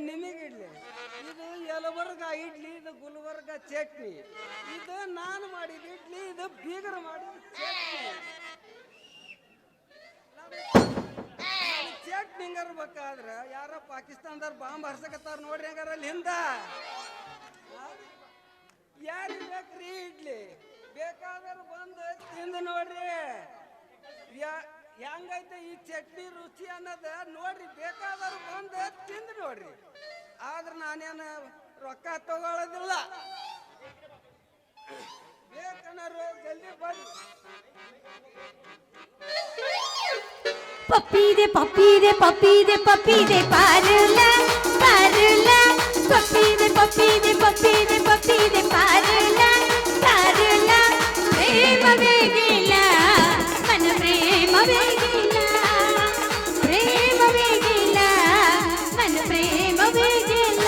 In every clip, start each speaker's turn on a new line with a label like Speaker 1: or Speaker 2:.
Speaker 1: ನಿನಗಿಡ್ಲಿ ಇದು ಯಲಬರ್ಗ ಇಡ್ಲಿ, ಇದು ಗುಲ್ಬರ್ಗ ಚಟ್ನಿ. ಇದು ನಾನು ಮಾಡಿದ ಇಡ್ಲಿ, ಇದು ಬೀಗರು ಮಾಡಿದ ಚಟ್ನಿ. ಹಿಂಗಿರ್ಬೇಕಾದ್ರೆ ಯಾರ ಪಾಕಿಸ್ತಾನದವ್ರು ಬಾಂಬ್ ಹರ್ಸಕತ್ತಾರ ನೋಡ್ರಿ. ಹಂಗಾರ ಅಲ್ಲಿ ಹಿಂದ ಯಾರಿಗೆ ಬೇಕ್ರಿ ಇಡ್ಲಿ? ಬೇಕಾದ್ರೆ ಬಂದು ತಿಂದು ನೋಡ್ರಿ ಹೆಂಗೈತೆ ಈ ಚಟ್ನಿ ರುಚಿ ಅನ್ನೋದ ನೋಡ್ರಿ. ಬೇಕಾದ್ರು ಬಂದು ತಿಂದು ನೋಡ್ರಿ. ಆದ್ರೆ ನಾನೇನು ರೊಕ್ಕ ತಗೊಳ್ಳೋದಿಲ್ಲ. ಬೇಕನ್ನೋರು ಜಲ್ದಿ ಬಂದು.
Speaker 2: ಪಪ್ಪೀದೆ ಪಪ್ಪೀದೆ ಪಪ್ಪೀದೆ ಪಪ್ಪೀದೆ ಪಾರಲ ಪಾರಲ ಪಪ್ಪೀದೆ ಪಪ್ಪೀದೆ ಪಪ್ಪೀದೆ ಪಪ್ಪೀದೆ ಪಾರಲ ಪಾರಲ ಪ್ರೇಮವೇ ಗಿಲ್ಲ ಮನ ಪ್ರೇಮವೇ ಗಿಲ್ಲ ಪ್ರೇಮವೇ ಗಿಲ್ಲ ಮನ ಪ್ರೇಮವೇ ಗಿಲ್ಲ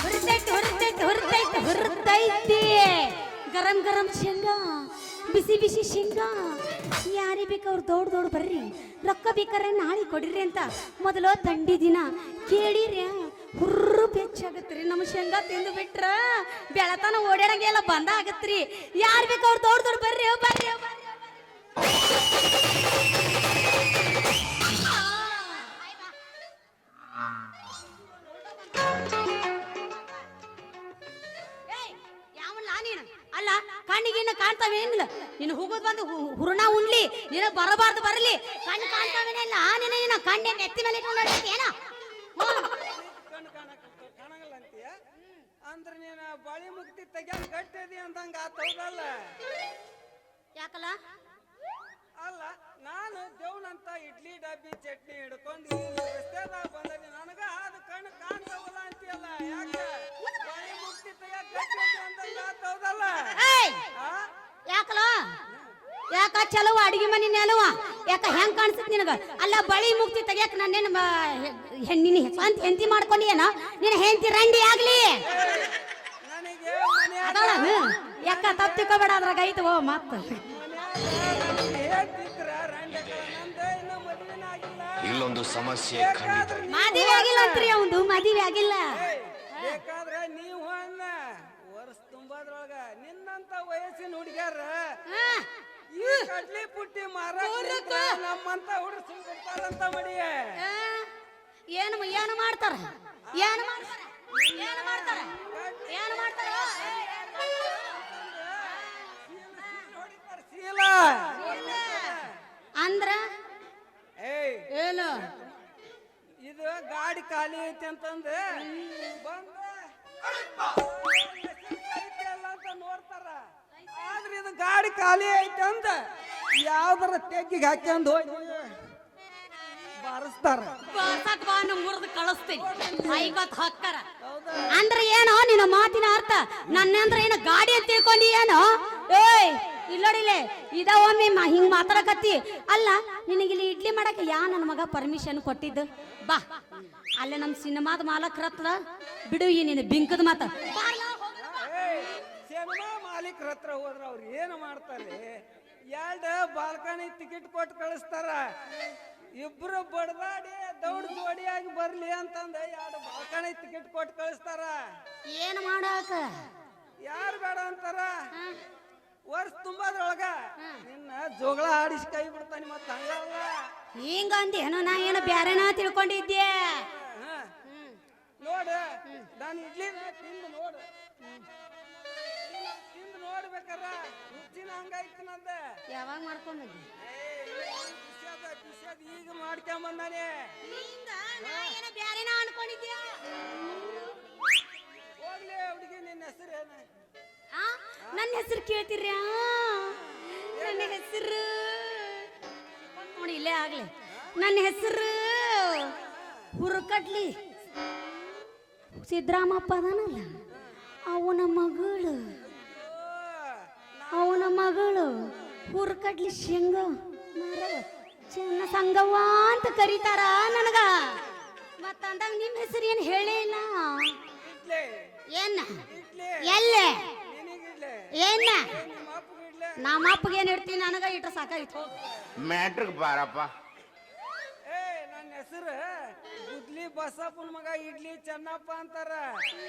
Speaker 2: ಹುರ್ತೈತೆ ಹುರ್ತೈತೆ ಹುರ್ತೈತೆ ಹುರ್ತೈತೆ ಗರಂ ಗರಂ ಶೇಂಗಾ ಬಿಸಿ ಬಿಸಿ ಶೇಂಗಾ ಯಾರೇ ಬೇಕು ಅವ್ರು ದೌಡ್ ಬರ್ರಿ. ರೊಕ್ಕ ಬೇಕಾರೆ ನಾಳೆ ಕೊಡಿರಿ ಅಂತ ಮೊದಲು ತಂಡಿ ದಿನ ಕೇಳಿರಿ. ಹುರ್ರು ಬೆಚ್ಚಾಗತ್ರಿ. ನಮ್ಮ ಶೇಂಗಾ ತಿಂದು ಬಿಟ್ರ ಬೆಳತನ ಓಡಾಡಂಗೆಲ್ಲ ಬಂದ ಆಗತ್ರಿ. ಯಾರು ಬೇಕು ಅವ್ರು ದೌಡ್ ಬರ್ರಿ ಬರ್ರಿ. ಅಲ್ಲ ಕಣ್ಣಿಗಿನ್ನ ಕಾಣ್ತಾವೇನಿಲ್ಲ. ನೀನು ಹೋಗೋದು ಬಂದು ಹುರುಣ ಉಣ್ಲಿ, ನೀನು ಬರಬಾರ್ದು ಬರಲಿ. ಕಣ್ಣು ಕಾಣ್ತಾವೇನಿಲ್ಲ. ನಿನ್ನ ಕಣ್ಣೆ ನೆತ್ತಿ ಮೇಲೆ ಏನ
Speaker 1: ಕಾಣಂಗಿಲ್ಲ ಅಂತೀಯ ಅಂದ್ರೆ ನೀನು ಬಳಿ ಮುಕ್ತಿ ತೆಗಿಯಕ್ ಗಟ್ಟಿದಿ ಅಂತಂಗ ಆತೌದಲ್ಲ.
Speaker 2: ಯಾಕಲ್ಲ
Speaker 1: ಅಲ್ಲ ನಾನು ದೇವ್ನಂತ ಇಡ್ಲಿ ಡಬ್ಬಿ ಚಟ್ನಿ ಹಿಡ್ಕೊಂಡು ರಸ್ತೆದಾಗ ಬಂದಿ. ನನಗ ಅದು ಕಣ್ಣು ಕಾಣ್ತಾವಲ್ಲ ಅಂತೀಯಲ್ಲ. ಯಾಕೆ ಬಳಿ ಮುಕ್ತಿ ತೆಗಿಯಕ್ ಗಟ್ಟಿದಿ ಅಂತಂಗ ಆತೌದಲ್ಲ.
Speaker 2: ಯಾಕಲ್ಲ ಯಾಕ ಚಲೋ ಅಡಿಗೆ ಮನೆ ನೆಲವ ಯಾಕ ಹೆಂಗ್ ಕಾಣಿಸ್ತೈತಿ ನಿನಗ? ಅಲ್ಲ ಬಳಿ ಮುಕ್ತಿ ತೆಗಿಯಕ್ ನಾನೇನು ನಿನ್ನ ಸ್ವಂತ ಹೆಂಡತಿ ಮಾಡ್ಕೊಂಡಿ ಏನೋ? ನಿನ್ನ ಹೆಂಡತಿ ರಂಡಿ ಆಗ್ಲಿ ಯಾಕ ತಪ್ಪಿಕೋಬೇಡ. ಅದ್ರಾಗ ಐತವ ಮತ್ತ
Speaker 3: ಇಲ್ಲೊಂದು ಸಮಸ್ಯೆ.
Speaker 2: ಮದುವೆ ಆಗಿಲ್ಲ ಅಂತ್ರಿ ಅವಂದು. ಮದುವೆ ಆಗಿಲ್ಲ.
Speaker 1: ಬೇಕಾದ್ರೆ ನೀವು ಅನ್ನ ವರ್ಷ ತುಂಬದ್ರೊಳಗ ನಿನ್ನಂತ ವಯಸ್ಸಿನ ಹುಡುಗ್ಯಾರ ಈ ಕಡ್ಲಿ ಪುಟ್ಟಿ ಮಾರಾಟ ನಮ್ಮಂತ ಹುಡುಗ ಸಿಗ್ತಾರಂತ ಮಡಿ.
Speaker 2: ಏನು ಏನು ಮಾಡ್ತಾರ? ಏನು ಮಾಡ್ತಾರ? ಏನು ಮಾಡ್ತಾರ? ಏನು ಮಾಡ್ತಾರ? ಅಂದ್ರ
Speaker 1: ಏನು ಇದು ಗಾಡಿ ಖಾಲಿ ಐತಿ ಅಂತಂದು ಬಂದ ಅಂತ ನೋಡ್ತಾರ. ಆದ್ರೆ ಇದು ಗಾಡಿ ಖಾಲಿ ಐತಿ ಅಂತ ಯಾವ್ದಾರ ತೆಗ್ಗಿಗೆ ಹಾಕ್ಯಂದು ಹೋಗಿ ಬಾರಿಸ್ತಾರ.
Speaker 2: ಮುರಿದು ಕಳಿಸ್ತೀನಿ ಹಾಕ್ತಾರ. ಅಂದ್ರೆ ಏನೋ ನಿನ್ನ ಮಾತಿನ ಅರ್ಥ? ನನ್ನಂದ್ರೆ ಏನು ಗಾಡಿ ಅಂತ ತಿಳ್ಕೊಂಡಿ ಏನೋ? ಏಯ್ ಇಲ್ಲೋಡಿಲೆ ಇದ ಒಮ್ಮೆ ಹಿಂಗ್ ಮಾತಾಡಕತ್ತಿ. ಅಲ್ಲ ನಿನಗಿಲ್ಲಿ ಇಡ್ಲಿ ಮಾಡಕ್ಕೆ ಯಾ ನನ್ನ ಮಗ ಪರ್ಮಿಷನ್ ಕೊಟ್ಟಿದ್ದು? ಬಾ ಅಲ್ಲೇ ನಮ್ ಸಿನಿಮಾದ ಮಾಲಕ್ರತ್ರ ಬಿಡು ಈ ನಿನ್ನ ಬಿಂಕದ ಮಾತ.
Speaker 1: ಸಿನಿಮಾ ಮಾಲೀಕರ ಹತ್ರ ಹೋದ್ರ ಅವ್ರು ಏನು ಮಾಡ್ತಾರೆ? ಎರಡು ಬಾಲ್ಕನಿ ಟಿಕೆಟ್ ಕೊಟ್ಟು ಕಳಿಸ್ತಾರ. ಇಬ್ರು ಬಡದಾಡಿ ದೌಡ್ ಜೋಡಿಯಾಗಿ ಬರ್ಲಿ ಅಂತಂದ ಎರಡು ಬಾಲ್ಕನಿ ಟಿಕೆಟ್ ಕೊಟ್ಟು ಕಳಿಸ್ತಾರ.
Speaker 2: ಏನ್ ಮಾಡಾಕ?
Speaker 1: ಯಾರು ಬೇಡ ಅಂತಾರ? ವರ್ಷ ತುಂಬದ್ರೊಳಗ ನಿನ್ನ ಜೋಗಳ ಆಡಿಸಿ ಕೈ ಬಿಡ್ತಾನೆ. ಮತ್ತ ಹಂಗಲ್ಲ
Speaker 2: ಹಿಂಗಂದೇನೋ ನಾ ಏನು ಬ್ಯಾರೆನಾ ತಿಳ್ಕೊಂಡಿದ್ದೆ.
Speaker 1: ನೋಡು ನಾನು ಇಡ್ಲಿ ತಿಂದು ನೋಡು, ತಿಂದು ನೋಡ್ಬೇಕಾರ ರುಚಿನ ಹಂಗಾಯ್ತು ನಂದ.
Speaker 2: ಯಾವಾಗ ಮಾಡ್ಕೊಂಬಂದಿ?
Speaker 1: ಈಗ ಮಾಡ್ಕೊಂಬಂದಾನೆ.
Speaker 2: ಬ್ಯಾರೆನಾ ಅನ್ಕೊಂಡಿದ್ಯಾ?
Speaker 1: ಹೋಗ್ಲಿ ಹುಡುಗಿ ನಿನ್ನ ಹೆಸರು ಏನು?
Speaker 2: ನನ್ನ ಹೆಸರು ಕೇಳ್ತೀರ್ಯಾ? ನನ್ನ ಹೆಸರು ನೋಡಿ ಇಲ್ಲೇ ಆಗ್ಲಿ. ನನ್ನ ಹೆಸರು ಹುರುಕಡ್ಲಿ ಸಿದ್ದರಾಮಪ್ಪ ಅದಾನಲ್ಲ ಅವನ ಮಗಳು ಹುರುಕಡ್ಲಿ ಶೇಂಗಾ ಚೆನ್ನ ಸಂಗವ್ವ ಅಂತ ಕರೀತಾರ ನನಗ. ಮತ್ತಂದಾಗ ನಿಮ್ ಹೆಸರು ಏನು ಹೇಳೇ ಇಲ್ಲ. ಏನ ಎಲ್ಲೇ ಏನ ನಮ್ಮ ಅಪ್ಪಗೆ ಏನ್ ಇಡ್ತೀನಿ? ನನಗ ಇಟ್ರ ಸಾಕಾಯ್ತು.
Speaker 3: ಮ್ಯಾಟ್ರಿಕ್ ಬಾರಪ್ಪ.
Speaker 1: ನನ್ನ ಹೆಸರು ಗುದ್ಲಿ ಬಸಪ್ಪನ ಮಗ ಇಡ್ಲಿ ಚೆನ್ನಪ್ಪ ಅಂತಾರ.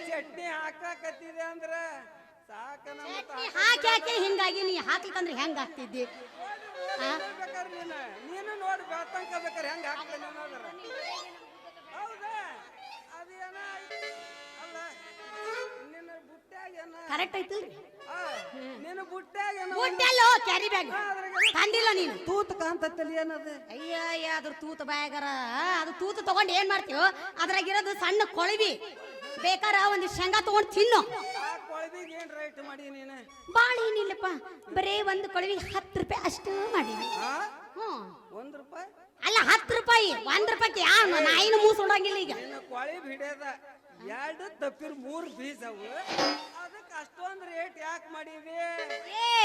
Speaker 1: ಚಟ್ನಿ ಹಾಕಾಕತ್ತಿದೆ ಅಂದ್ರ ಸಾಕ ನಮ್ಮ
Speaker 2: ಚಟ್ನಿ ಹಾಕಿ ಹಾಕಿ ಹಿಂಗಾಗಿ ನೀ ಹಾಕ್ಲಿಕ್ಕಂದ್ರೆ ಹೆಂಗ್ ಆಗ್ತಿದ್ದಿ
Speaker 1: ಬೇಕಾದ್ರೆ ನೀನು ನೋಡಿ ಬೆಳ್ತಂಕ ಬೇಕಾರೆ ಹೆಂಗ ಹಾಕ್ತೇನೆ ಅನ್ನೋದ್ರ. ಹೌದಾ ಅದೇನ ಅಲ್ಲ ನಿನ್ನ ಬುಟ್ಟ್ಯಾಗ
Speaker 2: ಕರೆಕ್ಟ್ ಐತಿ
Speaker 1: ನಿನ್ನ ಬುಟ್ಟ್ಯಾಗ
Speaker 2: ಬುಟ್ಟೆಲ್ಲೋ ಕ್ಯಾರಿ ಬ್ಯಾಗ್ ತಂದಿಲ್ಲ ನೀನು
Speaker 1: ತೂತ ಕಾಂತತ್ತಲ್ಲಿ ಏನದ
Speaker 2: ಅಯ್ಯ ಅದ್ರ ತೂತ ಬಾಯಾಗರ ಅದು ತೂತ ತಗೊಂಡ್ ಏನ್ ಮಾಡ್ತೀವೋ ಅದ್ರಾಗಿರೋದು ಸಣ್ಣ ಕೊಳವಿ ಬೇಕಾರ ಒಂದ್ ಶೇಂಗಾ ತಗೊಂಡ್ ತಿನ್ನು.
Speaker 1: ಆ ಕೊಳವಿಗೆ ಏನ್ ರೇಟ್ ಮಾಡಿ ನೀನು?
Speaker 2: ಬಾಳ ಏನಿಲ್ಲಪ್ಪ, ಬರೇ ಒಂದು ಕೊಳವಿ 10 ರೂಪಾಯಿ ಅಷ್ಟು ಮಾಡಿ. ಹ್ಮ್
Speaker 1: ₹1
Speaker 2: ಅಲ್ಲ 10 ರೂಪಾಯಿ, 1 ರೂಪಾಯಿಗೆ ಯಾವ ನಾಯಿನ ಮೂಸ್ ಉಡಂಗಿಲ್ಲ ಈಗ.
Speaker 1: ಕೊಳವಿ ಹಿಡಿಯದ 2 ತಪ್ಪಿರ್ 3 ಬೀಜ ಅವು, ಅದಕ್ಕೆ ಅಷ್ಟೊಂದು ರೇಟ್ ಯಾಕೆ ಮಾಡಿವಿ?
Speaker 2: ಏ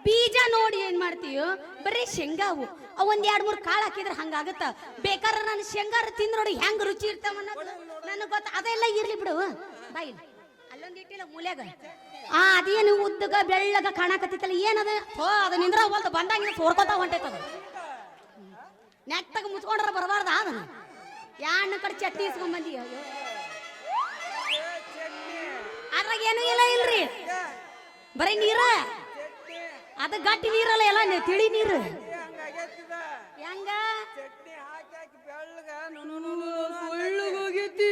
Speaker 2: ಬೀಜ ನೋಡಿ ಏನ್ ಮಾಡ್ತೀಯೋ, ಬರೀ ಶೇಂಗಾವು ಅವ್ ಒಂದ್ 2-3 ಕಾಳು ಹಾಕಿದ್ರೆ ಹಂಗಾಗತ್ತ. ಬೇಕಾದ್ರೆ ನಾನು ಶೇಂಗಾರ ತಿಂದ್ ನೋಡಿ ಹೆಂಗ್ ರುಚಿ ಇರ್ತಾವ ನನಗ್ ಗೊತ್ತ. ಅದೆಲ್ಲ ಇರ್ಲಿ ಬಿಡು, ಬಾಯಿ ಅಲ್ಲೊಂದ್ ಇಟ್ಟಿಲ್ಲ ಮೂಲ್ಯಾಗ. ಅದೇನು ಉದ್ದಗ ಬೆಳ್ಳಗ ಕಾಣಕತ್ತಿತ್ತಲ್ಲ ಏನದ? ಅದು ನಿಂದ್ರ ಹೋಲ್ದು ಬಂದಂಗ ಸೋರ್ಕೋತ ಹೊಂಟೈತದ. ನೆಟ್ಟಗ ಮುಚ್ಕೊಂಡ್ರ ಬರಬಾರ್ದ ಅದನ್ನ. ಯಾಣ ಕಡೆ ಚಟ್ನಿ ಇಸ್ಕೊಂಡ್ ಬಂದಿ. ಅಯ್ಯೋ ಅದ್ರಾಗ ಏನು ಇಲ್ಲ ಇಲ್ರಿ, ಬರೀ ನೀರ. ಅದ ಗಟ್ಟಿ ನೀರಲ್ಲ, ಎಲ್ಲ ತಿಳಿ ನೀರು. ಹೆಂಗ
Speaker 1: ಚಟ್ನಿ ಹಾಕಿ ಹಾಕಿ ಬೆಳ್ಳಗ
Speaker 2: ಬೆಳ್ಳಗೋಗೈತಿ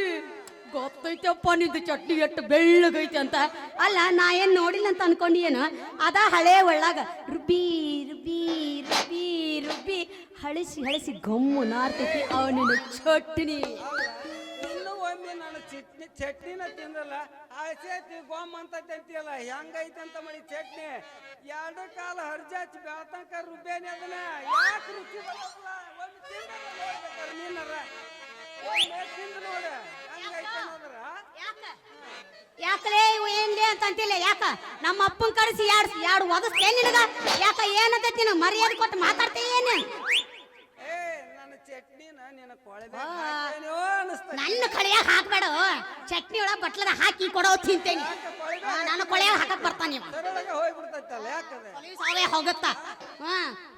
Speaker 2: ಗೊತ್ತೈತಪ್ಪ ನಿಂದು ಚಟ್ನಿ ಎಷ್ಟು ಬೆಳ್ಳಗೈತಿ ಅಂತ. ಅಲ್ಲ ನಾ ಏನ್ ನೋಡಿಲ್ಲ ಅಂತ ಅನ್ಕೊಂಡಿ ಏನು? ಅದ ಹಳೆ ಒಳ್ಳಾಗ ರುಬ್ಬಿ ರುಬ್ಬಿ ರುಬ್ಬಿ ರುಬ್ಬಿ ಹಳಸಿ ಹಳಸಿ ಗಮ್ಮು ನಾರ್ತೈತಿ ಅವನಿನ ಚಟ್ನಿ.
Speaker 1: ಇನ್ನು ಒಮ್ಮೆ ನಾನು ಚಟ್ನಿನ ತಿಂದಲ್ಲ, ಹಳಸೈತಿ ಗೋಮ್ ಅಂತಂತಿಯಲ್ಲ, ಹೆಂಗೈತಿ ಅಂತ ಮಾಡಿ ಚಟ್ನಿ 2 ಕಾಲ ಹರ್ಜಾಚಿ ಬೆಳ್ತಂಕ ರುಬ್ಬೇನಿ ಅದನ್ನ. ಯಾಕೆ ರುಚಿ ಬರಲ್ಲ? ಒಮ್ಮೆ ತಿಂದ ನೀನರ ಒಮ್ಮೆ ತಿಂದು ನೋಡ ಹೆಂಗೈತಿ ಅನ್ನೋದ್ರ.
Speaker 2: ಯಾಕಲೇ ಏನ್ಲೇ ಅಂತ ಅಂತಿಲ್ಲ. ಯಾಕ ನಮ್ಮ ಅಪ್ಪನ ಕರೆಸಿ ಎರಡು ಒದಸ್ತೇ ನಿನಗ? ಯಾಕ ಏನಂತೈತಿ ನಿನಗ ಮರ್ಯಾದೆ ಕೊಟ್ಟು ಮಾತಾಡ್ತೇನೆ?
Speaker 1: ಏ ನನ್ನ ಚಟ್ನಿನ ನಿನ್ನ ಕೊಳವೆ
Speaker 2: ನನ್ನ ಕಳೆಯಾಗ ಹಾಕ್ಬೇಡ. ಚಟ್ನಿ ಒಳಗ ಬಟ್ಲದ ಹಾಕಿ ಕೊಡೋ ತಿಂತೇನಿ. ನಾನು ಕೊಳೆಯಾಗ ಹಾಕಕ್ ಬರ್ತಾನೆ.
Speaker 1: ಹೋಗ್ಬಿಡ್ತೈತಲ್ಲ ಯಾಕದ
Speaker 2: ಸಾವೇ ಹೋಗತ್ತ.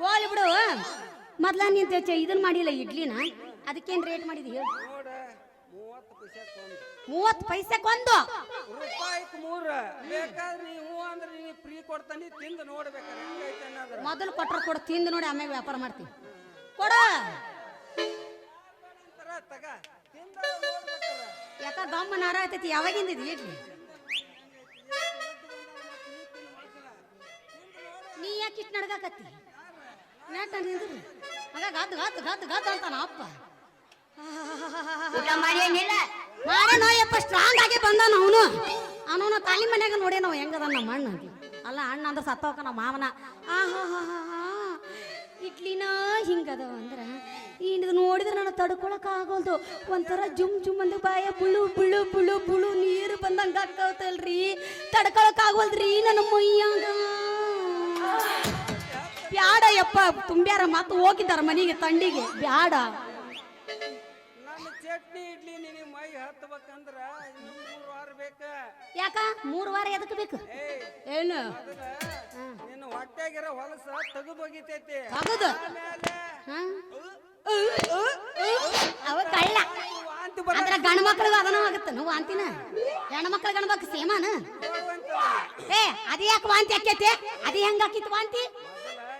Speaker 2: ಹೋಗ್ಲಿ ಬಿಡು. ಮೊದ್ಲ ನೀನ್ ಇದನ್ ಮಾಡಿಲ್ಲ ಇಡ್ಲಿನ, ಅದಕ್ಕೇನ್ ರೇಟ್ ಮಾಡಿದಿ ಹೇಳು?
Speaker 1: ನೋಡ 30 ಪೈಸೆ
Speaker 2: 30 ಪೈಸೆಗೊಂದು
Speaker 1: ರೂಪಾಯಿಗೆ 3. ಬೇಕಾದ್ರೆ ನೀವು ಅಂದ್ರೆ ನೀ ಫ್ರೀ ಕೊಡ್ತಾನೆ, ತಿಂದು ನೋಡ್ಬೇಕಾರೆ ಹೆಂಗೈತೆ ಅನ್ನೋದ್ರ.
Speaker 2: ಮೊದಲು ಕೊಟ್ರ ಕೊಡು, ತಿಂದು ನೋಡಿ ಆಮೇಲೆ ವ್ಯಾಪಾರ ಮಾಡ್ತೀವಿ. ಕೊಡು
Speaker 1: ತಗ ತಿಂದ ನೋಡ್ಬೇಕಾರ.
Speaker 2: ಯಾಕ ಗಮ್ಮ ನಾರ ಆಯ್ತೈತಿ. ಯಾವಾಗಿಂದ ಇದು ಇಡ್ಲಿ? ನೀ ಯಾಕೆ ಇಟ್ಟು ನಡ್ಗಾಕತ್ತಿ? ನೆಟ್ಟ ನಿಂದ್ರಿ ಮಗ ಗದ್ದು ಗದ್ದು ಗದ್ದು ಗದ್ದು ಅಂತಾನ ಅಪ್ಪ. ಮಾಡೇನೋಯಪ್ಪ, ಸ್ಟ್ರಾಂಗ್ ಆಗಿ ಬಂದಾನ ಅವನು. ಅವನ ತಾಲಿ ಮನ್ಯಾಗ ನೋಡೇ ನಾವು ಹೆಂಗದ ನಮ್ಮ ಅಣ್ಣ. ಅಲ್ಲ ಅಣ್ಣ ಅಂದ್ರೆ ಸತ್ತೋಕ ನಮ್ಮ ಮಾವನ. ಇಡ್ಲಿನ ಹಿಂಗದವ ಅಂದ್ರ ಇದು ನೋಡಿದ್ರೆ ನಾನು ತಡ್ಕೊಳಕ್ ಆಗೋಲ್ದು. ಒಂಥರ ಜುಮ್ ಜುಮ್ ಅಂದ ಬಾಯ ಬುಳು ಬುಳು ಬುಳು ಬುಳು ನೀರು ಬಂದಂಗ ಆಗ್ತಾವತ್ತಲ್ರಿ. ತಡ್ಕೊಳಕ್ ಆಗೋಲ್ದ್ರಿ ನನ್ನ ಮೈಯಾಗ. ಬ್ಯಾಡ ಯಪ್ಪ, ತುಂಬ್ಯಾರ ಮತ್ತ ಹೋಗಿದ್ದಾರ ಮನೆಗೆ ತಂಡಿಗೆ. ಬ್ಯಾಡ.
Speaker 1: ನನ್ನ ಚಟ್ನಿ ಇಡ್ಲಿ ನಿನಗೆ ಮೈ ಹತ್ತಬೇಕಂದ್ರ ಇನ್ನು 3 ವಾರ ಬೇಕ.
Speaker 2: ಯಾಕ 3 ವಾರ ಎದಕ್ ಬೇಕು? ಏನು
Speaker 1: ನಿನ್ನ ಹೊಟ್ಟೆಗಿರೋ ಹೊಲಸ ತೆಗೆದು ಹೋಗಿತೈತಿ.
Speaker 2: ಹೌದು ಅವ ಕಳ್ಳ ಅಂದ್ರ ಗಂಡ ಮಕ್ಳಿಗೆ ಅದನ್ನ ಆಗುತ್ತೆ. ನಾವು ವಾಂತಿನ ಹೆಣ್ಣು ಮಕ್ಳು ಗಂಡ ಮಕ್ಳು ಸೇಮಾನ. ಏ ಅದ ಯಾಕೆ ವಾಂತಿ ಆಕೈತಿ? ಅದ ಹೆಂಗ ಆಕಿತ್ತು ವಾಂತಿ?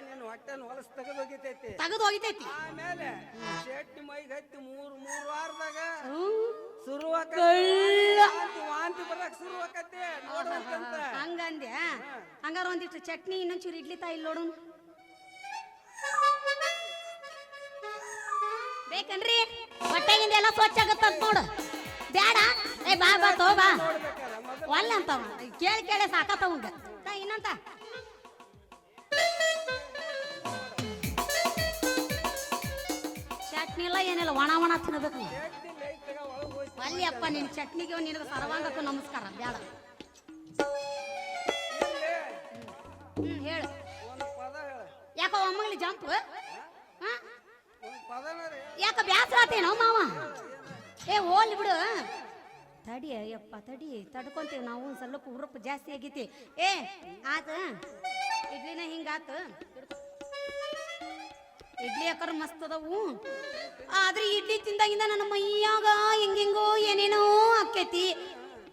Speaker 1: ನಿನ್ನ ಹೊಟ್ಟೆನ ಹೊಲಸ ತೆಗೆದು ಹೋಗಿತೈತಿ.
Speaker 2: ತೆಗೆದು ಹೋಗಿತೈತಿ.
Speaker 1: ಆಮೇಲೆ ಚಟ್ನಿ ಮೈಗೆ ಹತ್ತಿ 3 ವಾರದಾಗ ವಾಂತಿ ಬರಕ್ ಶುರು ಆಕತಿ ನೋಡುವಂತ.
Speaker 2: ಹಂಗಂದೆ? ಹಂಗಾರ ಒಂದಿಷ್ಟು ಚಟ್ನಿ ಇನ್ನೊಂಚೂರು ಇಡ್ಲಿ ತಾ ಇಲ್ಲಿ ನೋಡು. ಬೇಕನ್ರಿ? ಹೊಟ್ಟೆಗಿಂದ ಎಲ್ಲ ಸ್ವಚ್ಛ ಆಗತ್ತಂತ ನೋಡು. ಬ್ಯಾಡ. ಏ ಬಾ ಬಾ ತೋ ಬಾ. ಒಲ್ಲ ಅಂತವ ಕೇಳಿ ಕೇಳಿ ಸಾಕತ್ತವಂಗ. ಇನ್ನಂತ ಚಟ್ನಿ ಇಲ್ಲ ಏನಿಲ್ಲ, ಒಣ ಒಣ ತಿನ್ನಬೇಕು. ಅಲ್ಲಿ ಅಪ್ಪ ನಿನ್ ಚಟ್ನಿಗೆ ನಿನಗೆ ಸರ್ವಾಂಗಕ್ಕೂ ನಮಸ್ಕಾರ. ಬ್ಯಾಡ. ಹೇಳು. ಯಾಕ ಒಮ್ಮಗಲಿ ಜಂಪ್? ಯಾಕ ಬ್ಯಾಸರ ಆತೇನೋ ಮಾವ? ಏ ಹೋಲ್ ಬಿಡು. ತಡಿ ಅಯ್ಯಪ್ಪ ತಡಿ, ತಡ್ಕೊಂತೀವಿ ನಾವು. ಸ್ವಲ್ಪ ಉರುಪು ಜಾಸ್ತಿ ಆಗೈತಿ. ಏ ಆತ ಇಡ್ಲಿನ ಹಿಂಗಾತು. ಇಡ್ಲಿ ಯಾಕಾರ ಮಸ್ತ್ ಅದಾವು ಆದ್ರೆ ಇಡ್ಲಿ ತಿಂದಾಗಿಂದ ನನ್ನ ಮೈಯಾಗ ಹೆಂಗೆಂಗೋ ಏನೇನೋ ಆಕೈತಿ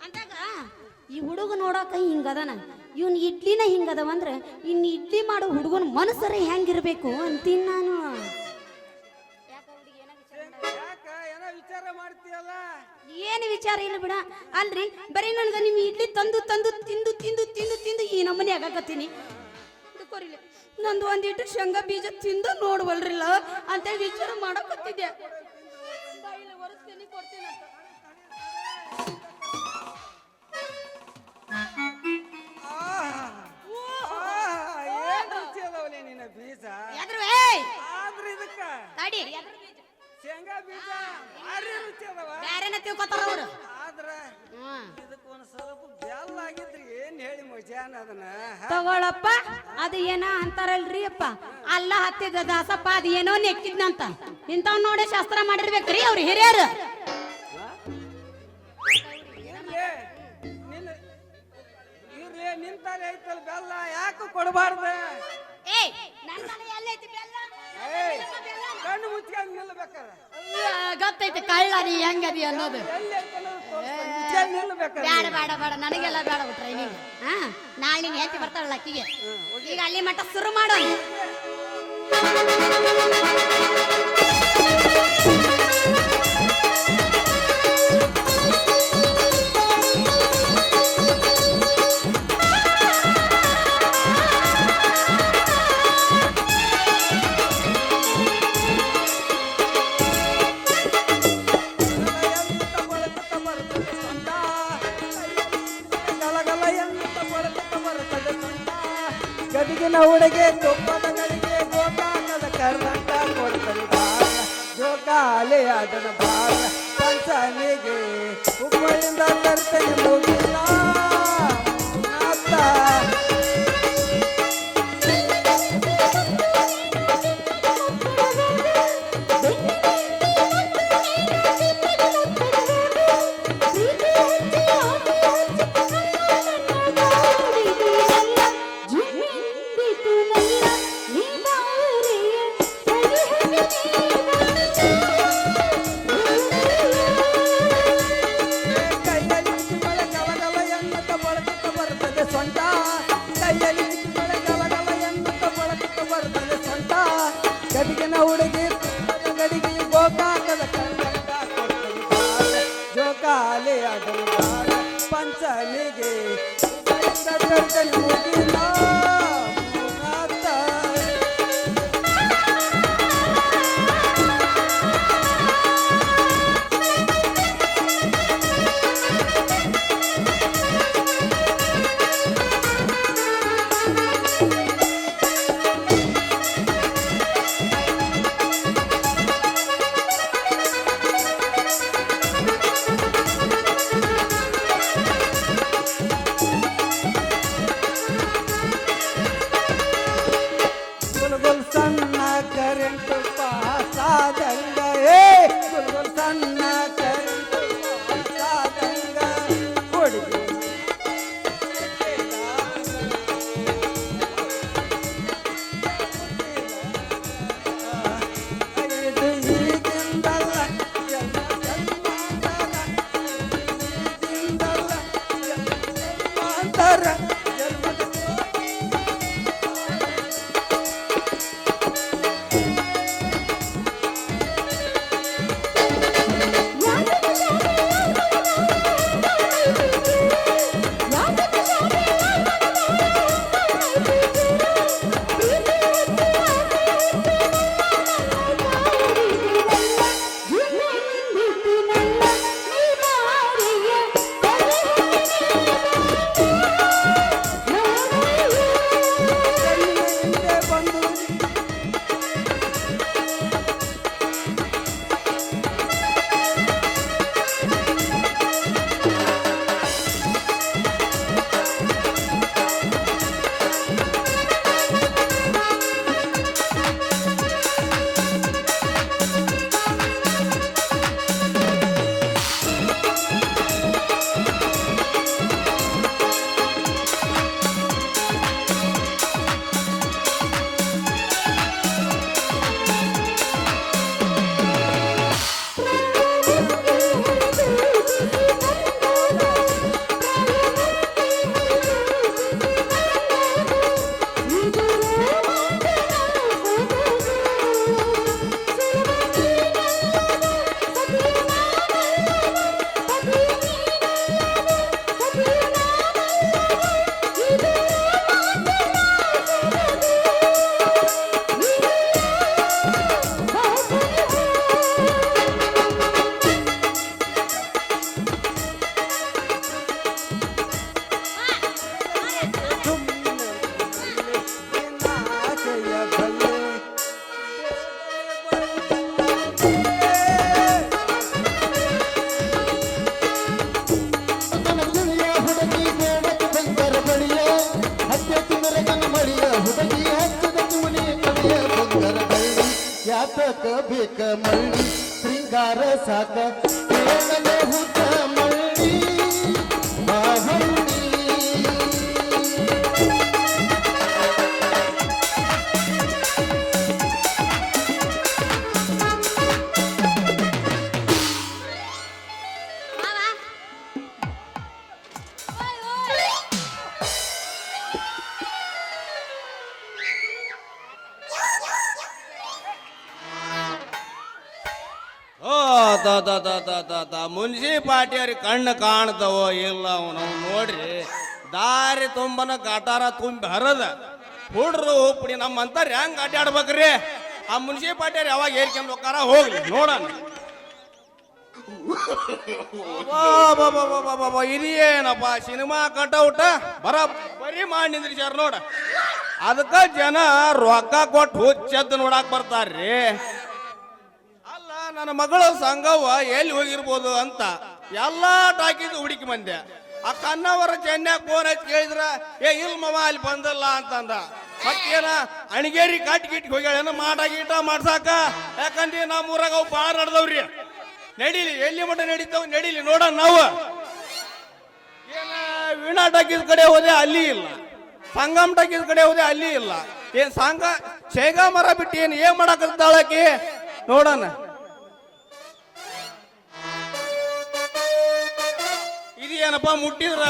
Speaker 2: ಅಂದಾಗ ಈ ಹುಡುಗ ನೋಡಾಕ ಹಿಂಗದನ ಇವನ್ ಇಡ್ಲಿನ ಹಿಂಗದವ ಅಂದ್ರೆ ಇನ್ನು ಇಡ್ಲಿ ಮಾಡೋ ಹುಡುಗನ ಮನಸ್ಸರ ಹೆಂಗಿರ್ಬೇಕು ಅಂತೀನಿ ನಾನು.
Speaker 1: ಯಾಕ ಏನೋ ವಿಚಾರ ಮಾಡ್ತೀಯಲ್ಲ?
Speaker 2: ಏನು ವಿಚಾರ ಇಲ್ಲ ಬಿಡ. ಅಲ್ರಿ ಬರೀ ನನ್ಗ ನಿಮ್ ಇಡ್ಲಿ ತಂದು ತಂದು ತಿಂದು ತಿಂದು ತಿಂದು ತಿಂದು ಈ ನಮ್ಮನೆ ಆಗಾಕತ್ತೀನಿ. ನಂದು ಒಂದಿಟ್ಟು ಶೇಂಗಾ ಬೀಜ ತಿಂದು ನೋಡ್ವಲ್ರಿಲ್ಲ ಅಂತೇಳಿ ವಿಚಾರ ಮಾಡಕತ್ತಿದ್ದೆ.
Speaker 1: ಏನ್ ರುಚಿ ಅದಾವಲೆ ನಿನ್ನ ಬೀಜ? ಆದ್ರ ಇದಕ್ಕ ಶೇಂಗಾ ಬೀಜ ಭಾರಿ ರುಚಿ ಅದಾವ.
Speaker 2: ಬ್ಯಾರೆನ ತಿಳ್ಕೊತಾರ ಅವ್ರು.
Speaker 1: ಆದ್ರ ಇದಕ್ಕ ಒಂದ್ ಸ್ವಲ್ಪ ಬೆಲ್ಲ ಆಗಿದ್ರಿ ಏನ್ ಹೇಳಿ ಮಜಾನ ಅದನ್ನ
Speaker 2: ತಗೊಳಪ್ಪ. ಅದು ಏನ ಅಂತಾರಲ್ರಿ ಅಪ್ಪ, ಅಲ್ಲ ಹತ್ತಿದ ದಾಸಪ್ಪ ಅದು ಏನೋ ನೆಕ್ಕಿದ್ನಂತ. ಇಂಥವ್ ನೋಡಿ ಶಾಸ್ತ್ರ ಮಾಡಿರ್ಬೇಕ್ರಿ ಅವ್ರು ಹಿರಿಯರು.
Speaker 1: ಇರ್ಲಿ ನಿಂತಲ್ಲಿ ಐತಲ್ ಬೆಲ್ಲ ಯಾಕೆ ಕೊಡಬಾರ್ದ? ಕಣ್ಣು ಮುಚ್ಕೊಂಡು ನಿಲ್ಬೇಕಾರ.
Speaker 2: ಗೊತ್ತೈತಿ ಕಳ್ಳ ನೀ ಹೆಂಗದಿ ಅನ್ನೋದು. ಬೇಡ ಬೇಡ ಬೇಡ ನನಗೆಲ್ಲ ಬೇಡ ಟ್ರೈನಿಂಗ್. ನಾಳೆ ನೀನ್ ಹೆಂಡತಿ ಬರ್ತಾಳಲ್ಲ ಅಕ್ಕಿಗೆ. ಈಗ ಅಲ್ಲಿ ಮಟ್ಟ ಶುರು ಮಾಡು.
Speaker 1: ಗದಿಗಿನ ಹುಡುಗೆ ತುಪ್ಪದ ಗಡಿಗೆ ಗೋಕಾಕದ ಕರ್ನಾಟ ಕೊಡ್ತದೆ ಬಾಳ ಜೋಕಾಲೆ ಅದನ ಬಾಳ ಪಂಚನಿಗೆ ಉಪ್ಪಳಿಂದ ತರ್ತೇನೆ ಮುಗಿಲ್ಲ ಗದಿಗಿನ ಹುಡುಗಿ ಗಡಿಗೆ ಗೋಕಾಕದ ಕರ್ನಾಟ ಕೊಡ್ತದೆ ಜೋಕಾಲೆ ಅದನ್ನು ಬಾಳ ಪಂಚನಿಗೆ ಮುಗಿಲ್ಲ
Speaker 4: ಬೇಕ ಮಳ್ಳಿ ಶೃಂಗಾರ ಸಾಕ ಕೇಳಲೆ ಹುತ್ತ ಮಳ್ಳಿ ಬಾಹಳ್ಳಿ
Speaker 5: ಓ ಮುನ್ಸಿಪಾಲ್ಟಿಯವ್ರಿಗೆ ಕಣ್ಣು ಕಾಣ್ತವೋ ಇಲ್ಲ ಅವನು ನೋಡ್ರಿ ದಾರಿ ತುಂಬನ ಗಟಾರ ತುಂಬಿ ಹರದ ಹುಡ್ರು ಉಪ್ಪಡಿ ನಮ್ಮಂತಾರ ಹೆಂಗ್ ಅಡ್ಡಾಡ್ಬೇಕ್ರಿ ಆ ಮುನ್ಸಿಪಾಲ್ಟಿಯವ್ರು ಯಾವಾಗ ಏರ್ಕೊಂಡ್ ಹೋಗಾರ ಹೋಗ್ಲಿ ನೋಡೋಣ ಇದೇನಪ್ಪ ಸಿನಿಮಾ ಕಟೌಟ ಬರೀ ಮಾಡಿ ನಿಂದ್ರಿಸ್ಯಾರ ನೋಡ ಅದಕ್ಕ ಜನ ರೊಕ್ಕ ಕೊಟ್ಟು ಹುಚ್ಚದ್ದು ನೋಡಾಕ್ ಬರ್ತಾರ್ರಿ ಅಲ್ಲ ನನ್ನ ಮಗಳ ಸಂಘವ ಎಲ್ಲಿ ಹೋಗಿರ್ಬೋದು ಅಂತ ಎಲ್ಲಾ ಟಾಕಿದ್ ಹುಡುಕಿ ಬಂದೆ ಆ ಕನ್ನವರ ಚೆನ್ನೈ ಫೋನ್ ಹಚ್ಚಿ ಕೇಳಿದ್ರ ಇಲ್ ಮವ ಅಲ್ಲಿ ಬಂದಲ್ಲ ಅಂತಂದ ಮತ್ತೇನ ಅಣಿಗೇರಿ ಕಾಟಿ ಹೋಗ್ಯಾಳ ಗೀಟ ಮಾಡ್ಸಾಕ ಯಾಕಂದ್ರೆ ನಮ್ಮ ಊರಾಗ ಅವು ಬಾಳ ನಡ್ದವ್ರಿ ನಡೀಲಿ ಎಲ್ಲಿ ಮಟ್ಟ ನಡೀತಾವ ನಡೀಲಿ ನೋಡೋಣ ನಾವು ಏನ ವೀಣಾ ಟಾಕಿದ್ ಕಡೆ ಹೋದೆ ಅಲ್ಲಿ ಇಲ್ಲ ಸಂಗಮ್ ಟಾಕಿದ್ ಕಡೆ ಹೋದೆ ಅಲ್ಲಿ ಇಲ್ಲ ಏನ್ ಸಂಘ ಶೇಂಗಾ ಮರ ಬಿಟ್ಟು ಏನ್ ಮಾಡಾಕತ್ತಾಳಕಿ ನೋಡೋಣ ಇದೇನಪ್ಪ ಮುಟ್ಟಿದ್ರ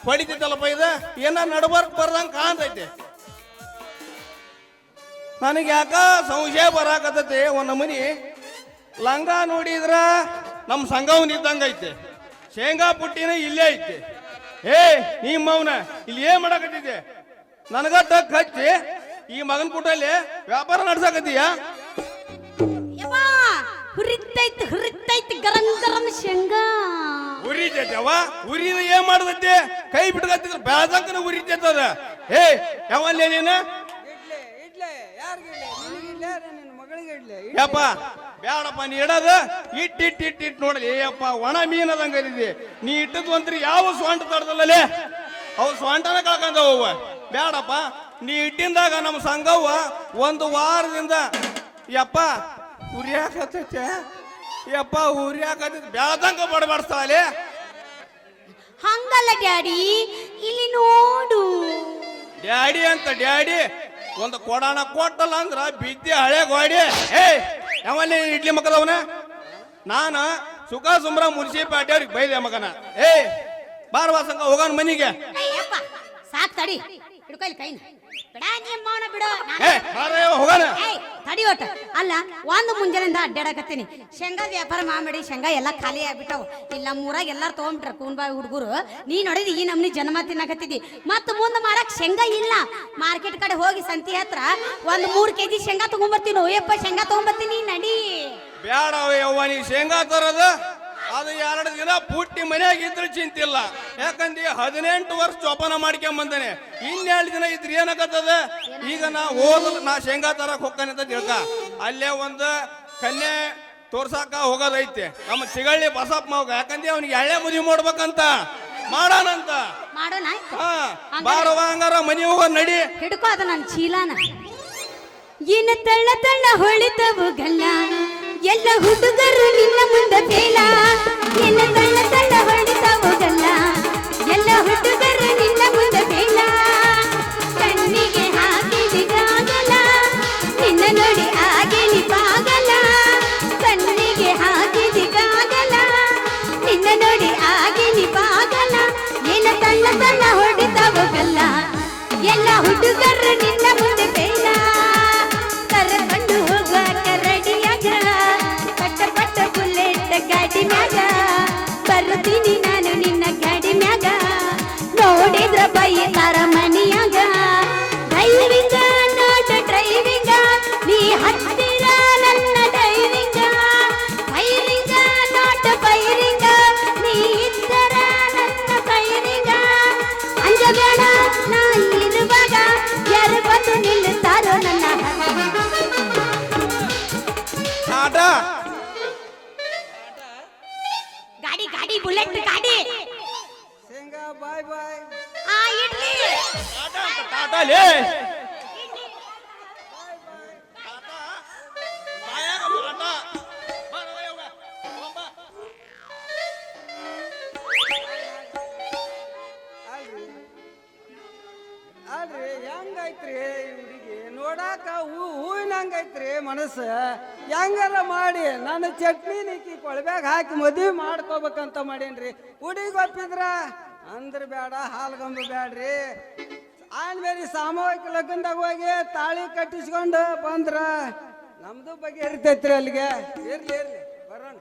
Speaker 5: ಹೊಡಿತೈತಲ್ಲಪ್ಪ ಇದ ಏನ ನಡ್ಬರ್ಕ್ ಬರ್ದಂಗ ಕಾಣ್ತೈತೆ ನನಗೆ ಯಾಕ ಸಂಶಯ ಬರಾಕತ್ತೈತಿ ಒಂದ್ ನಮೂನಿ ಲಂಗ ನೋಡಿದ್ರ ನಮ್ಮ ಸಂಘವನ್ ಇದ್ದಂಗ ಐತೆ ಶೇಂಗಾ ಪುಟ್ಟಿನ ಇಲ್ಲೇ ಐತೆ ನಿಮ್ಮವನ ಇಲ್ಲಿ ಏನ್ ಮಾಡಾಕತ್ತಿದ್ದೆ ನನಗ ಟಕ್ ಹಚ್ಚಿ ಈ ಮಗನ್ ಪುಟ್ಟಲ್ಲಿ ವ್ಯಾಪಾರ ನಡ್ಸಾಕತ್ತೀಯ
Speaker 2: ಹುರಿತೈತಿ ಗರಂ ಗರಂ ಶೇಂಗಾ
Speaker 5: ಉರಿತೈತವ ಉರಿದ ಏನ್ ಮಾಡ್ತೈತಿ ಕೈ ಬಿಟ್ಕತ್ತಿದ್ರ ಬೆಳದಂಕನ ಉರಿತೈತದ ಯಾವಲ್ಲೇ ನೀನು
Speaker 1: ಇಡ್ಲಿ ಇಡ್ಲಿ ಯಾರಿಗೆ ಇಡ್ಲಿ ನಿನ್ನ ಮಗಳಿಗೆ ಇಡ್ಲಿ
Speaker 5: ಯಪ್ಪ ಬ್ಯಾಡಪ್ಪ ನೀ ಇಡದ ಇಟ್ ನೋಡಲಿ ಯಪ್ಪ ಒಣ ಮೀನ್ ಅದಂಗ ಇದೆ ನೀ ಇಟ್ಟದ್ ಒಂದ್ರಿ ಯಾವ ಸ್ವಂಟ ತಡ್ದಲ್ಲೇ ಅವು ಸ್ವಂಟನ ಕಳ್ಕೊಂಡವ ಬ್ಯಾಡಪ್ಪ ನೀ ಇಟ್ಟಿಂದಾಗ ನಮ್ಮ ಸಂಘವ ಒಂದು ವಾರದಿಂದ ಯಪ್ಪ ಉರಿಯಾಕತ್ತೈತೆ ಯಪ್ಪ ಉರಿಯಾಕತ್ತೈತೆ ಬೆಳದಂಗ ಬಡಬಾಡ್ತಾಳೆ
Speaker 2: ಹಂಗಲ್ಲ ಡ್ಯಾಡಿ ಇಲ್ಲಿ ನೋಡು
Speaker 5: ಡ್ಯಾಡಿ ಅಂತ ಡ್ಯಾಡಿ ಒಂದು ಕೊಡಾಣ ಕೊಟ್ಟಲ್ಲ ಅಂದ್ರ ಬಿದ್ದಿ ಹಳೆ ಗೋಡಿ ಯಾವಲ್ಲಿ ಇಡ್ಲಿ ಮಕ್ಕದವನ ನಾನ ಸುಖ ಸುಮ್ರ ಮುನ್ಸಿಪಾಲ್ಟಿ ಅವ್ರಿಗೆ ಬೈದೆ ಮಗನ ಬಾರವಾ ಸಂಘ ಹೋಗೋಣ ಮನಿಗೆ
Speaker 2: ಸಾಕ್ ತಡಿ ಹಿಡ್ಕೊಯ್ಲಿ ಕೈನ ಬಿಡ ನಿಮ್ಮವನ ಬಿಡು
Speaker 5: ಹೋಗೋಣ
Speaker 2: ತಡಿ ಒಟ್ಟ ಅಲ್ಲ ಒಂದು ಮುಂಜಾನೆಯಿಂದ ಅಡ್ಡಾಡಕತ್ತೀನಿ ಶೇಂಗಾ ವ್ಯಾಪಾರ ಮಾಡಿ ಶೇಂಗಾ ಎಲ್ಲ ಖಾಲಿ ಆಗ್ಬಿಟ್ಟವು ಇಲ್ಲ ನಮ್ಮೂರಾಗ ಎಲ್ಲಾರು ತಗೊಂಡ್ಬಿಟ್ರ ಕೂನ್ಬಾಯಿ ಹುಡುಗರು ನೀ ನೋಡಿದಿ ಈ ನಮ್ನಿ ಜನ್ಮ ತಿನ್ನಕತ್ತಿದ್ದಿ ಮತ್ತ ಮುಂದೆ ಮಾರಕ್ ಶೇಂಗಾ ಇಲ್ಲ ಮಾರ್ಕೆಟ್ ಕಡೆ ಹೋಗಿ ಸಂತಿ ಹತ್ರ ಒಂದು 3 kg ಶೇಂಗಾ ತಗೊಂಡ್ಬರ್ತೀನಿ ಓಯಪ್ಪ ಶೇಂಗಾ ತಗೊಂಡ್ಬರ್ತೀನಿ ನಡಿ
Speaker 5: ಬ್ಯಾಡ ಯವ್ವ ನೀ ಶೇಂಗಾ ತರದ ಅದು 2 ದಿನ ಪುಟ್ಟಿ ಮನ್ಯಾಗ ಇದ್ರೆ ಚಿಂತಿಲ್ಲ ಯಾಕಂದ್ರೆ 18 ವರ್ಷ ಜೋಪಾನ ಮಾಡ್ಕೊಂಡ್ ಬಂದಾನೆ 2 ದಿನ ಇದ್ರೆ ಏನಾಗತ್ತದ ಈಗ ನಾ ಶೇಂಗಾ ತರಕ್ ಹೋಗ್ತಾನೆ ಅಂತ ತಿಳ್ಕ ಅಲ್ಲೇ ಒಂದು ಕನ್ಯೆ ತೋರ್ಸಾಕ ಹೋಗೋದೈತೆ ನಮ್ಮ ಸಿಗಳ್ಳಿ ಬಸಪ್ಪ ಮಗ ಯಾಕಂದ್ರೆ ಅವ್ನಿಗೆ ಎಳೆ ಮದುವೆ ಮಾಡ್ಬೇಕಂತ ಮಾಡೋಣಂತ
Speaker 2: ಮಾಡೋಣ
Speaker 5: ಬಾರವ ಹಂಗಾರ ಮನಿ ಹೋಗೋ ನಡಿ
Speaker 2: ಹಿಡ್ಕೋ ಅದ ನನ್ನ ಚೀಲಾನ ಏನ ತಳ್ಳ ತಳ್ಳ ಹೊಳಿತವು ಗಲ್ಲ ಎಲ್ಲ ಹುಡುಗರು ನಿನ್ನ ಮುಂದೆ ಬೇಲ ಏನ ತಳ್ಳ ತಳ್ಳ ಹೊಳಿತವು ಗಲ್ಲ ಎಲ್ಲ ಹುಡುಗರು ನಿನ್ನ ಮುಂದೆ ಬೇಲ ಕಣ್ಣಿಗೆ ಹಾಕಿದಿಗಾಗಲ ನಿನ್ನ ನೋಡಿ ಆಗಲಿ ಪಾಗಲ ಕಣ್ಣಿಗೆ ಹಾಕಿದಿಗಾಗಲ ನಿನ್ನ ನೋಡಿ ಆಗಲಿ ಪಾಗಲ ಏನ ತಳ್ಳ ತಳ್ಳ ಹೊಡಿತವು ಗಲ್ಲ ಎಲ್ಲ ಹುಡುಗರು ನಿನ್ನ ಮುಂದೆ ಬೇಲ ಕರ್ಕೊಂಡು ಹೋಗುವಾಗ ರೆಡಿಯಾಗ ಪಟ್ಟ ಪಟ್ಟ ಬುಲೆಟ್ ಗಾಡಿ ಮ್ಯಾಗ ಬರ್ತೀನಿ ನಾನು ನಿನ್ನ ಗಾಡಿ ಮ್ಯಾಗ ನೋಡಿದ್ರ ಬೈತಾರ ಮನಿಯಾಗ ಡ್ರೈವಿಂಗ ನಾಟ ಡ್ರೈವಿಂಗ ನೀ ಹತ್ತಿರ ನನ್ನ ಡ್ರೈವಿಂಗ ಫೈರಿಂಗ ನಾಟ ಫೈರಿಂಗ ನೀ ಇದ್ದರ ನನ್ನ ಫೈರಿಂಗ ಅಂಜಬೇಡ ನಾ ಇರುವಾಗ ಯಾರು ಬಂದು ನಿಲ್ಲುತ್ತಾರೋ ನನ್ನ ಗಾಡಿ ಗಾಡಿ ಬುಲೆಟ್ ಗಾಡಿ
Speaker 1: ಶೇಂಗಾ ಬಾಯ್ ಬಾಯ್
Speaker 2: ಇಡ್ಲಿ
Speaker 5: ಟಾಟಾ
Speaker 1: ನೋಡಾಕ ಹೂವಿನಂಗೈತ್ರಿ ಮನಸ್ಸು. ಹೆಂಗಾರ ಮಾಡಿ ನನ್ನ ಚಟ್ನಿ ನೀಕಿ ಕೊಳಬ್ಯಾಗ ಹಾಕಿ ಮದುವೆ ಮಾಡ್ಕೋಬೇಕಂತ ಮಾಡೇನ್ರಿ. ಹುಡುಗಿ ಒಪ್ಪಿದ್ರ ಅಂದ್ರ ಬೇಡ, ಹಾಲ್ಗಂಬ ಬ್ಯಾಡ್ರಿ. ಆಮೇಲೆ ಸಾಮೂಹಿಕ ಲಗ್ನದಾಗ ಹೋಗಿ ತಾಳಿ ಕಟ್ಟಿಸ್ಕೊಂಡು ಬಂದ್ರ ನಮ್ದು ಬಗ್ಗೆ ಇರ್ತೈತ್ರಿ ಅಲ್ಲಿಗೆ. ಇರ್ಲಿ ಬರೋಣ.